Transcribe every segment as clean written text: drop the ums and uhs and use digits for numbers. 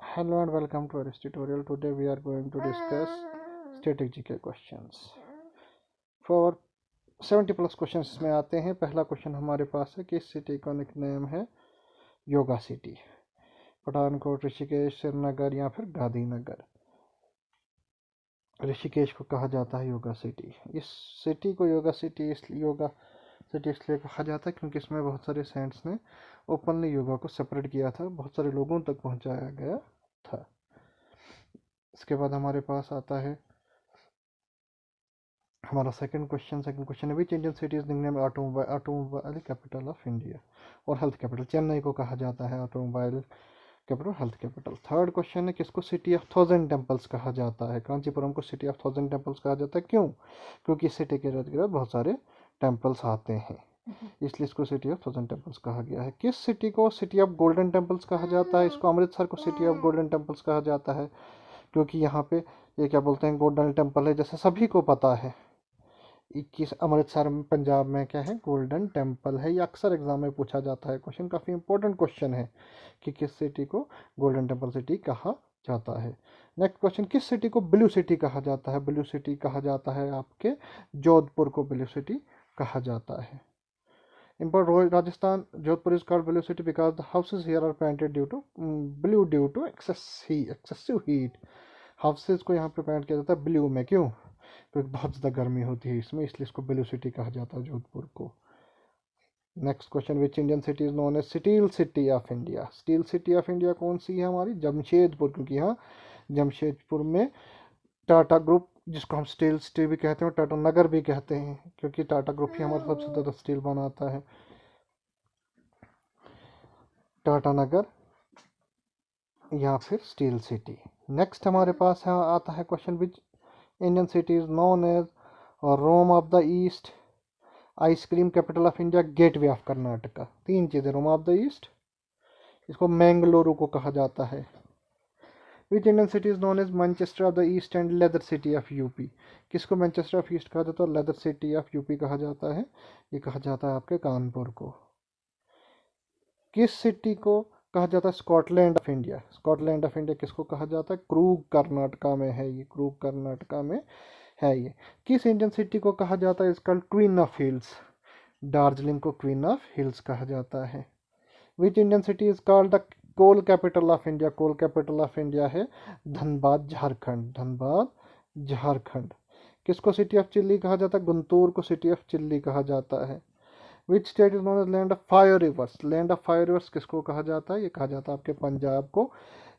Hello and welcome to our tutorial. Today we are going to discuss static GK questions. For 70 plus questions में आते हैं। पहला question हमारे पास है कि इस सिटी का निकनेम है योगा सिटी। पठानकोट, ऋषिकेश, श्रीनगर या फिर गांधीनगर। ऋषिकेश को कहा जाता है योगा सिटी। इस सिटी को योगा सिटी इसलिए कहा जाता है क्योंकि इसमें बहुत सारे सेंट्स ने ओपनली योगा को सेपरेट किया था, बहुत सारे लोगों तक पहुंचाया गया था। इसके बाद हमारे पास आता है हमारा सेकंड क्वेश्चन है which Indian city is nickname automobile capital of India और हेल्थ कैपिटल। चेन्नई को कहा जाता है automobile capital, health capital. Third question है किसको सिटी ऑफ 1000 टेम्पल्स कहा जाता है। कांचीपुरम को सिटी ऑफ 1000 टेम्पल्स कहा जाता है। क्यों? क्योंकि इस सिटी के इर्द गिर्द बहुत सारे टेम्पल्स आते हैं, इसलिए इसको सिटी ऑफ 1000 टेम्पल्स कहा गया है। किस सिटी को सिटी ऑफ गोल्डन टेम्पल्स कहा जाता है? इसको अमृतसर को सिटी ऑफ गोल्डन टेम्पल्स कहा जाता है क्योंकि यहाँ पे ये क्या बोलते हैं, गोल्डन टेम्पल है। जैसे सभी को पता है 21 अमृतसर में पंजाब में क्या है, गोल्डन टेम्पल है। ये अक्सर एग्जाम में पूछा जाता है क्वेश्चन, काफ़ी इंपॉर्टेंट क्वेश्चन है कि किस सिटी को गोल्डन टेम्पल सिटी कहा जाता है। नेक्स्ट क्वेश्चन, किस सिटी को ब्लू सिटी कहा जाता है? ब्लू सिटी कहा जाता है आपके जोधपुर को ब्लू सिटी कहा जाता है। Important, Rajasthan, Jodhpur is called blue city because the houses here are painted due to blue due to excessive heat. Houses को यहाँ पे पेंट किया जाता है ब्लू में। क्यों? क्योंकि बहुत ज़्यादा गर्मी होती है इसमें, इसलिए इसको ब्लू सिटी कहा जाता है जोधपुर को। Next question, which Indian city is known as steel city of India? Steel city of India कौन सी है हमारी? जमशेदपुर, क्योंकि यहाँ जमशेदपुर में टाटा ग्रुप, जिसको हम स्टील सिटी भी कहते हैं, टाटा नगर भी कहते हैं, क्योंकि टाटा ग्रुप ही हमारा सबसे ज़्यादा स्टील बनाता है। टाटा नगर या फिर स्टील सिटी। नेक्स्ट हमारे पास है आता है question, which Indian city is known as Rome of the East, ice cream capital of India, gateway of Karnataka. तीन चीज़ें, रोम ऑफ द ईस्ट, इसको मैंगलोरू को कहा जाता है। Which Indian city is known as Manchester of the East and leather city of UP? किसको Manchester of East कहा जाता है और लेदर सिटी ऑफ यूपी कहा जाता है? ये कहा जाता है आपके कानपुर को। किस सिटी को कहा जाता है Scotland of India? Scotland of India किसको कहा जाता है? क्रूग कर्नाटका में है ये, क्रूग कर्नाटका में है ये। किस इंडियन सिटी को कहा जाता है इसका क्वीन ऑफ हिल्स? दार्जिलिंग को क्वीन ऑफ हिल्स कहा जाता है। Which Indian city is called the coal capital of India? Coal capital of India है धनबाद, झारखंड। धनबाद, झारखंड। किसको सिटी ऑफ चिल्ली कहा जाता है? गुंटूर को सिटी ऑफ चिल्ली कहा जाता है। Which state is known as land of fire rivers? Land of fire rivers किसको कहा जाता है? ये कहा जाता है आपके पंजाब को।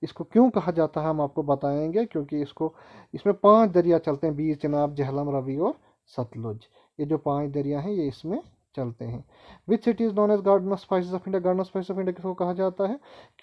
इसको क्यों कहा जाता है हम आपको बताएंगे, क्योंकि इसमें 5 दरिया चलते हैं, बीर, चिनाब, झेलम, रवि और सतलुज। ये जो 5 दरिया हैं ये इसमें चलते हैं। Which city is known as garden of spices of India? Garden of spices of India किसको कहा जाता है?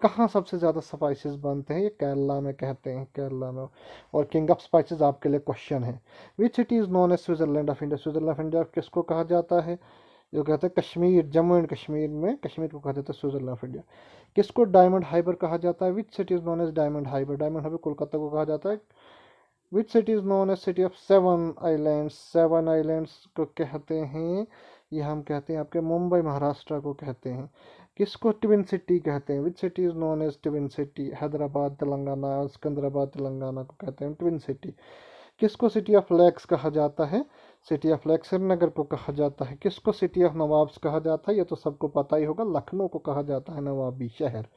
कहाँ सबसे ज़्यादा स्पाइसेस बनते हैं? ये केरला में कहते हैं, केरला में। और किंग ऑफ स्पाइसेस आपके लिए क्वेश्चन है। Which city is known as Switzerland of India? Switzerland of India किसको कहा जाता है? जो कहते हैं कश्मीर, जम्मू एंड कश्मीर में कश्मीर को कहा जाता है स्विट्जरलैंड ऑफ इंडिया। किसको डायमंड हार्बर कहा जाता है? Which city is known as diamond harbour? Diamond harbour Kolkata को कहा जाता है। Which city is known as city of 7 islands? 7 islands को कहते हैं, ये हम कहते हैं आपके मुंबई, महाराष्ट्र को कहते हैं। किसको ट्विन सिटी कहते हैं? Which city is known as twin city? Hyderabad Telangana, Secunderabad Telangana को कहते हैं ट्विन सिटी। किसको सिटी ऑफ लेक्स कहा जाता है? सिटी ऑफ लेक्स श्रीनगर को कहा जाता है। किसको सिटी ऑफ नवाब्स कहा जाता है? ये तो सबको पता ही होगा, लखनऊ को कहा जाता है नवाबी शहर।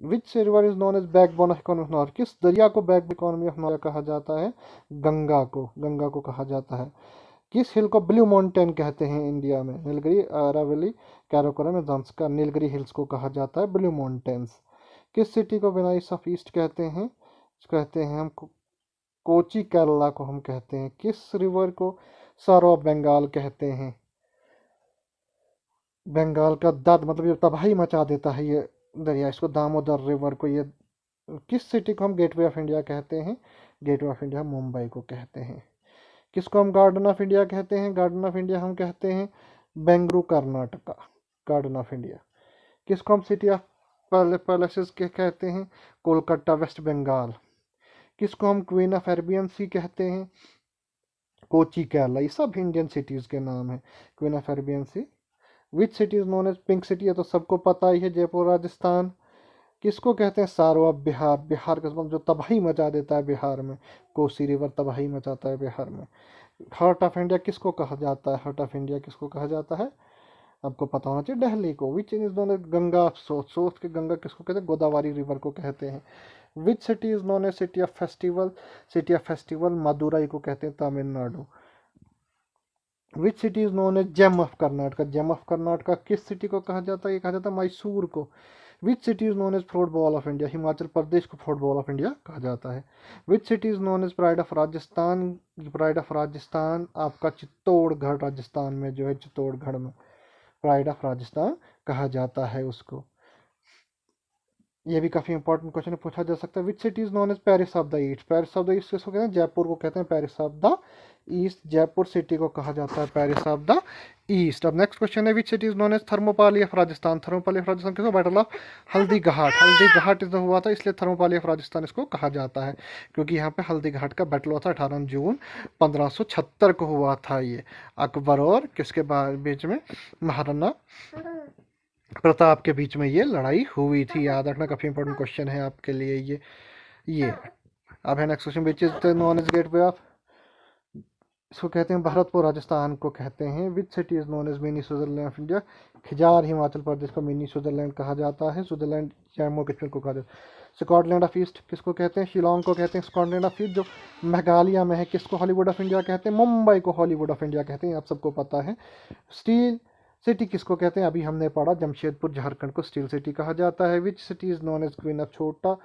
Which river is known as backbone of economy of north? किस दरिया को बैक इकोनॉमी ऑफ नॉर्थ कहा जाता है? गंगा को, गंगा को कहा जाता है। किस हिल को ब्लू माउंटेन कहते हैं इंडिया में? नीलगिरी, अरावली, कैराकोरम, जांस्कर। नीलगिरी हिल्स को कहा जाता है ब्लू माउंटेन्स। किस सिटी को वेनाइस ऑफ ईस्ट कहते हैं? कहते हैं हम कोची, केरला को हम कहते हैं। किस रिवर को सारो ऑफ बंगाल कहते हैं? बंगाल का दर्द, मतलब ये तबाही मचा देता है ये दरिया, इसको दामोदर रिवर को। ये किस सिटी को हम गेटवे ऑफ इंडिया कहते हैं? गेटवे ऑफ इंडिया मुंबई को कहते हैं। किसको हम गार्डन ऑफ इंडिया कहते हैं? गार्डन ऑफ इंडिया हम कहते हैं Bengaluru, Karnataka, garden of India. किसको हम सिटी ऑफ पैलेसेस के कहते हैं? कोलकाता, वेस्ट बंगाल। किसको हम क्वीन ऑफ अरेबियन सी कहते हैं? कोची, केरला। ये सब इंडियन सिटीज़ के नाम है। Queen of Arabian sea. Which city is known as pink city? है तो सबको पता ही है, जयपुर, राजस्थान। किसको कहते हैं सार्वभौम बिहार, बिहार का मतलब जो तबाही मचा देता है बिहार में, कोसी रिवर तबाही मचाता है बिहार में। हार्ट ऑफ इंडिया किसको कहा जाता है, हार्ट ऑफ इंडिया किसको कहा जाता है, आपको पता होना चाहिए, दिल्ली को। Which is known as Ganga source, source के गंगा किसको कहते हैं, गोदावरी रिवर को कहते हैं। Which city is known as city of festival, city of festival Madurai को कहते हैं, Tamil Nadu. Which city is known as gem of Karnataka, gem of Karnataka किस सिटी को कहा जाता है, ये कहा जाता है मैसूर को। Which city is known as football of India, Himachal Pradesh को फुटबॉल ऑफ इंडिया कहा जाता है। Which city is known as pride of Rajasthan, pride of Rajasthan आपका चित्तौड़गढ़, राजस्थान में जो है चित्तौड़गढ़ में प्राइड ऑफ राजस्थान कहा जाता है उसको। ये भी काफी इंपॉर्टेंट क्वेश्चन पूछा जा सकता है। Which city is known as Paris of the east, Paris of the east किसको कहते हैं, जयपुर को कहते हैं Paris of the east, Jaipur city को कहा जाता है पेरिस ऑफ द ईस्ट। अब नेक्स्ट क्वेश्चन है which city is known as Thermopylae of Rajasthan, Thermopylae of Rajasthan किसको, बैटल ऑफ हल्दी घाट, हल्दी घाट जो हुआ था इसलिए थर्मोपाली ऑफ राजस्थान इसको कहा जाता है, क्योंकि यहाँ पे हल्दी घाट का बैटल हुआ था 18 जून 1576 को हुआ था। ये अकबर और किसके बीच में, महाराणा प्रताप के बीच में ये लड़ाई हुई थी, याद रखना, काफी इंपॉर्टेंट क्वेश्चन है आपके लिए ये। अब है next question, which is the known as gateway of, इसको कहते हैं भरतपुर, राजस्थान को कहते हैं। Which city is known as mini Switzerland of India, Khajjiar Himachal Pradesh को मिनी स्विट्जरलैंड कहा जाता है, स्विट्जरलैंड जम्मू कश्मीर को कहा जाता है। स्कॉटलैंड ऑफ ईस्ट किसको कहते हैं, शिलोंग को कहते हैं स्कॉटलैंड ऑफ ईस्ट, जो मेघालय में है किसको हॉलीवुड ऑफ इंडिया कहते हैं, मुंबई को हॉलीवुड ऑफ इंडिया कहते हैं, आप सबको पता है। स्टील सिटी किसको कहते हैं, अभी हमने पढ़ा जमशेदपुर झारखंड को स्टील सिटी कहा जाता है। Which city is known as queen of Chhota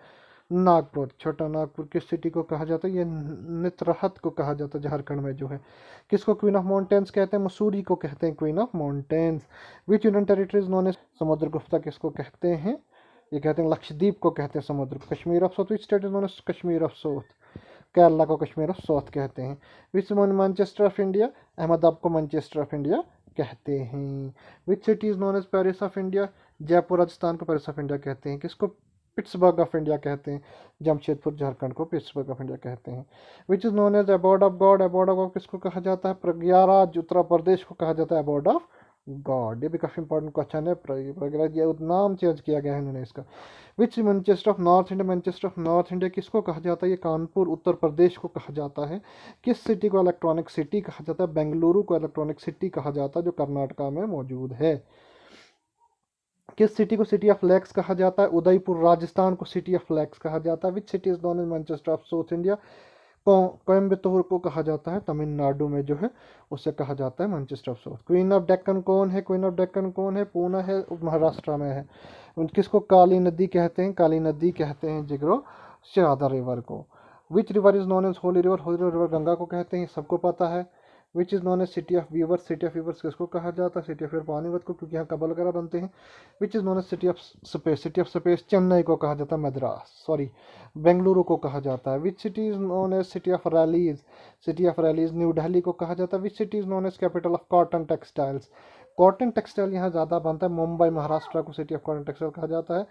Nagpur, छोटा नागपुर किस सिटी को कहा जाता है, ये नितरहत को कहा जाता है झारखंड में जो है। किसको क्वीन ऑफ माउंटेन्स कहते हैं, मसूरी को कहते हैं queen of mountains. Which union territories known as Samudragupta किसको कहते हैं, ये कहते हैं लक्षद्वीप को कहते हैं समुद्र। Kashmir of south which state is known as Kashmir of south, Kerala को कश्मीर ऑफ साउथ कहते हैं। Which Manchester of India, Ahmedabad को मैनचेस्टर ऑफ इंडिया कहते हैं। Which city is known as Paris of India, Jaipur Rajasthan को पेरिस ऑफ इंडिया कहते हैं। किसको पिट्सबर्ग ऑफ इंडिया कहते हैं, जमशेदपुर झारखंड को पिट्सबर्ग ऑफ इंडिया कहते हैं। Which is known as abode of God, abode of God किसको कहा जाता है, प्रयागराज उत्तर प्रदेश को कहा जाता है अबोर्ड ऑफ गॉड। ये भी काफी इंपॉर्टेंट क्वेश्चन है, प्रयागराज ये नाम चेंज किया गया है इन्होंने इसका। Which Manchester of North India, Manchester of North India किसको कहा जाता है, ये कानपुर उत्तर प्रदेश को कहा जाता है। किस सिटी को इलेक्ट्रॉनिक सिटी कहा जाता है, बेंगलुरु को इलेक्ट्रॉनिक सिटी कहा जाता है जो कर्नाटका में मौजूद है। किस सिटी को सिटी ऑफ लेक्स कहा जाता है, उदयपुर राजस्थान को सिटी ऑफ लेक्स कहा जाता है। Which city is known as Manchester of south India, Coimbatore को कहा जाता है तमिलनाडु में जो है उसे कहा जाता है Manchester of south. Queen of Deccan कौन है, क्वीन ऑफ डेक्कन कौन है, पूना है, महाराष्ट्र में है। किसको काली नदी कहते हैं, काली नदी कहते हैं जिग्रो शारदा रिवर को। Which river is known as holy river, holy river Ganga को कहते हैं, सबको पता है। Which is known as city of weavers, city of weavers किसको कहा जाता है, सिटी ऑफ वीवर पानीपत को, क्योंकि यहाँ कबल वगैरह बनते हैं। Which is known as city of space, city of space Chennai को कहा जाता है, मद्रास सॉरी बेंगलुरु को कहा जाता है। Which city is known as city of rallies, city of rallies New Delhi को कहा जाता है। Which city is known as capital of cotton textiles, cotton textile यहाँ ज़्यादा बनता है, मुंबई महाराष्ट्र को सिटी ऑफ कॉटन टेक्सटाइल कहा जाता है।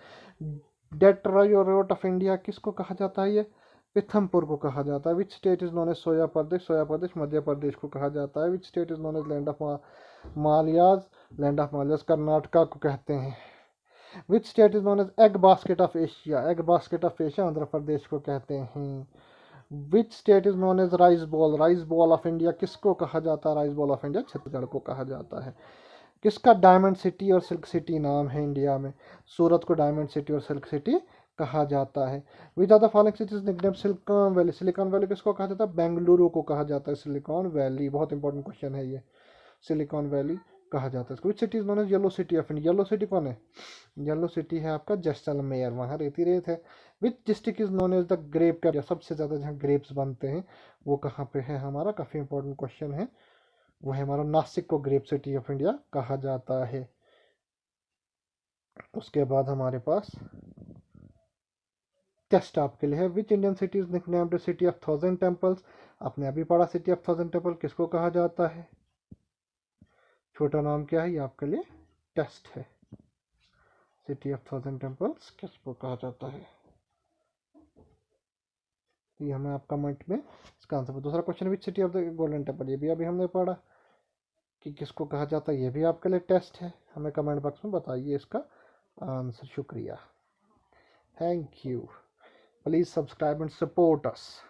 डेट्रॉयट ऑफ इंडिया किसको कहा जाता है, ये पिथमपुर को कहा जाता है। Which state is known as soya Pradesh, soya Pradesh Madhya Pradesh को कहा जाता है। Which state is known as land of Malayas, land of Malayas Karnataka को कहते हैं। Which state is known as egg basket of Asia, egg basket of Asia Andhra Pradesh को कहते हैं। Which state is known as rice bowl, rice bowl of India किसको कहा जाता है, rice bowl of India Chhattisgarh को कहा जाता है। किसका डायमंड सिटी और सिल्क सिटी नाम है इंडिया में, सूरत को डायमंड सिटी और सिल्क सिटी कहा जाता है। Which are the following cities nickname silicon valley, silicon valley किसको कहा जाता है, बेंगलुरु को कहा जाता है सिलिकॉन वैली, बहुत इंपॉर्टेंट क्वेश्चन है ये, सिलिकॉन वैली कहा जाता है। Which city is known as yellow city of India, yellow city कौन है, येलो सिटी है आपका जैसलमेर, वहाँ रेती रेत है। Which district is known as the grape capital, सबसे ज़्यादा जहाँ ग्रेप्स बनते हैं वो कहाँ पे है हमारा, काफ़ी इंपॉर्टेंट क्वेश्चन है, वो है हमारा नासिक को ग्रेप सिटी ऑफ इंडिया कहा जाता है। उसके बाद हमारे पास टेस्ट आपके लिए है, which Indian city is nicknamed city of 1000 temples, आपने अभी पढ़ा सिटी ऑफ 1000 टेम्पल किसको कहा जाता है, छोटा नाम क्या है, ये आपके लिए टेस्ट है, सिटी ऑफ 1000 टेम्पल्स किसको कहा जाता है, ये हमें आप कमेंट में इसका आंसर। दूसरा question which city of the golden temple, ये भी अभी हमने पढ़ा कि किसको कहा जाता है, ये भी आपके लिए टेस्ट है, हमें कमेंट बॉक्स में बताइए इसका आंसर। शुक्रिया। Thank you. Please subscribe and support us.